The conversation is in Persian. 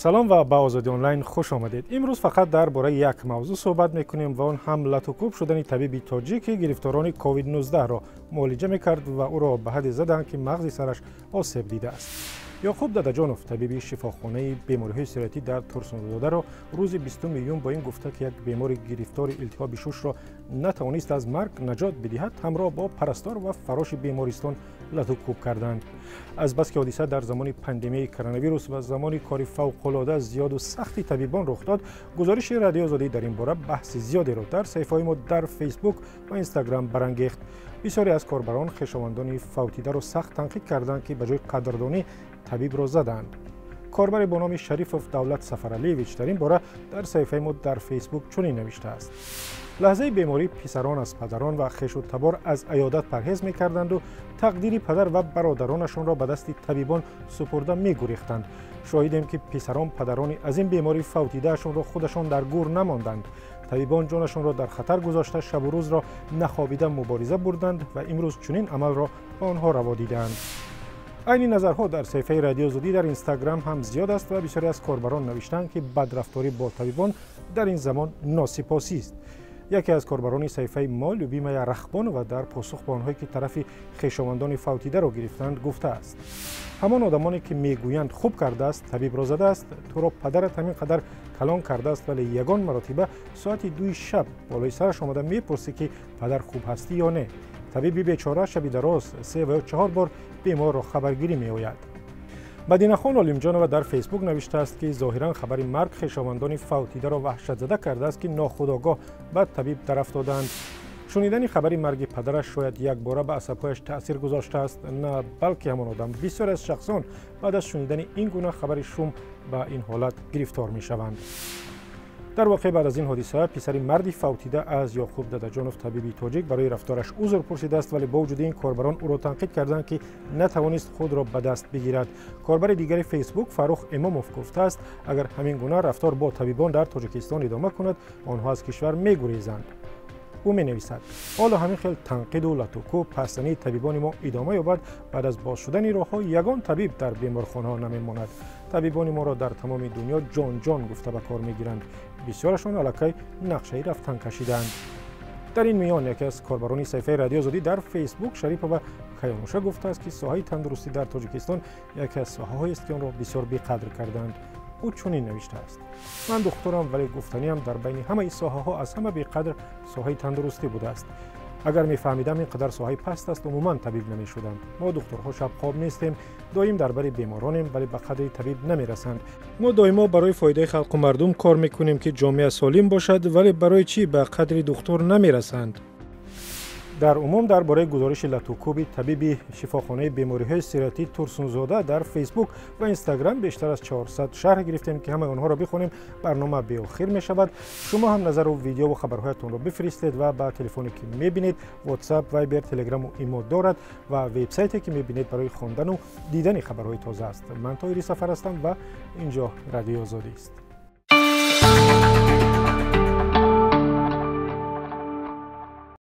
سلام و به آزادی آنلاین خوش آمدید. امروز فقط درباره یک موضوع صحبت میکنیم و آن هم لطوکوب شدن طبیبی تاجیک که گرفتاران کووید 19 را معالجه میکرد و او را به حدی زدند که مغز سرش آسیب دیده است. یعقوب ددجانوف طبیبی شفاخانه بیماری‌های سرطانی در ترسونزاده را روز 20 میلیون با این گفته که یک بیمار گرفتار التهاب شش را نتوانست از مرگ نجات بدهد همراه با پرستار و فراش بیمارستان لطوکوب کردند. از بس که حادثه در زمان پاندمی کرونا ویروس و زمان کار فوق‌العاده زیاد و سختی طبیبان رخ داد، گزارش رادیو آزادی در این باره بحث زیادی را در صفحه‌های ما در فیسبوک و اینستاگرام برانگیخت. بسیاری از کاربران خویشاوندان فوتیده را سخت تنقید کردند که به جای قدردانی طبیب را زدند. کاربر با نام شریف دولت سفرعلیویچ در این باره در صفحه ما در فیسبوک چنین نوشته است: لحظه بیماری پسران از پدران و خویش و تبار از عیادت پرهیز می‌کردند و تقدیر پدر و برادرانشان را به دست طبیبان سپرده می‌گریختند. شاهدیم که پسران پدران از این بیماری فوتیدهشان را خودشان در گور نماندند. طبیبان جانشان را در خطر گذاشته شب و روز را نخوابیده مبارزه بردند و امروز چنین عمل را به آنها روا دیدند. این نظرها در صفحه رادیو آزادی در اینستاگرام هم زیاد است و بسیاری از کاربران نوشتند که بدرفتاری با طبیبان در این زمان ناسپاسی است. یکی از کاربران صفحه ما لوبیمه رخبان و در پاسخ به آنهایی که طرف خویشاوندان فوتیده را گرفتند گفته است: همان آدمانی که میگویند خوب کرده است طبیب را زده است، تو را پدرت همین قدر کلان کرده است ولی یگان مرتبه ساعت 2 شب بالای سرش آمده میپرسی که پدر خوب هستی یا نه. طبیبی بیچاره شبی دراز 3 و 4 بار بیمار را خبرگیری می آید. مدینه خان علیمجانова در فیسبوک نوشته است که ظاهرا خبر مرگ خویشاوندان فوتیده را وحشت زده کرده است که ناخودآگاه به طبیب در افتادند. شنیدن خبر مرگ پدرش شاید یک باره به عصبهایش تأثیر گذاشته است، نه بلکه همان آدم بسیار از شخصان بعد از شنیدن این گونه خبر شوم به این حالت گرفتار می شوند. در واقع بعد از این حادثه پسر مردی فوتیده از یعقوب ددجانوف طبیبی تاجیک برای رفتارش عذر پرسیده است، ولی با وجود این کاربران او را تنقید کردند که نتوانست خود را به دست بگیرد. کاربر دیگر فیسبوک فروخ اماموف گفته است اگر همین گونه رفتار با طبیبان در تاجیکستان ادامه کند آنها از کشور می‌گریزند. او می نویسد: حالا همین خیلی تنقید و لطوکوب پسنی طبیبان ما ادامه یابد. بعد از باز شدن راه‌ها یگان طبیب در بیمارخانه‌ها نمی‌ماند. طبیبان ما را در تمام دنیا جان جان گفته به کار می‌گیرند. بسیارشان الکی نقشه رفتن کشیدند. در این میان یکی از کاربران صفحه رادیو آزادی در فیسبوک شریف و کیانوشه گفته است که ساحه تندرستی در تاجیکستان یکی از ساحه‌هایی است که آن را بسیار بی‌قدر کردند. او چنین نوشته است: من دکترم ولی گفتنیم در بین همه این ساحه‌ها از همه بی‌قدر ساحه تندرستی بوده است. اگر می‌فهمیدم اینقدر ساحه پست است عموما طبیب نمی‌شدم. ما دکترها شب خواب نیستیم، دائم درباره بیمارانیم ولی به قدر طبیب نمی‌رسند. ما دائما برای فایده خلق و مردم کار می‌کنیم که جامعه سالم باشد ولی برای چی به قدر دکتر نمی‌رسند. در عموم درباره گزارش لطوکوب طبیبی شفاخانه بیماری‌های سرطانی ترسونزاده در فیسبوک و اینستاگرام بیشتر از 400 شرح گرفتیم که همه آنها را بخونیم برنامه به آخر می شود. شما هم نظر و ویدیو و خبرهایتان را بفرستید و با تلفنی که می‌بینید واتساپ، وایبر، تلگرام و ایمو دارد و وبسایتی که می‌بینید برای خواندن و دیدن خبرهای تازه است. من طاهری سفر هستم و اینجا رادیو آزادی است.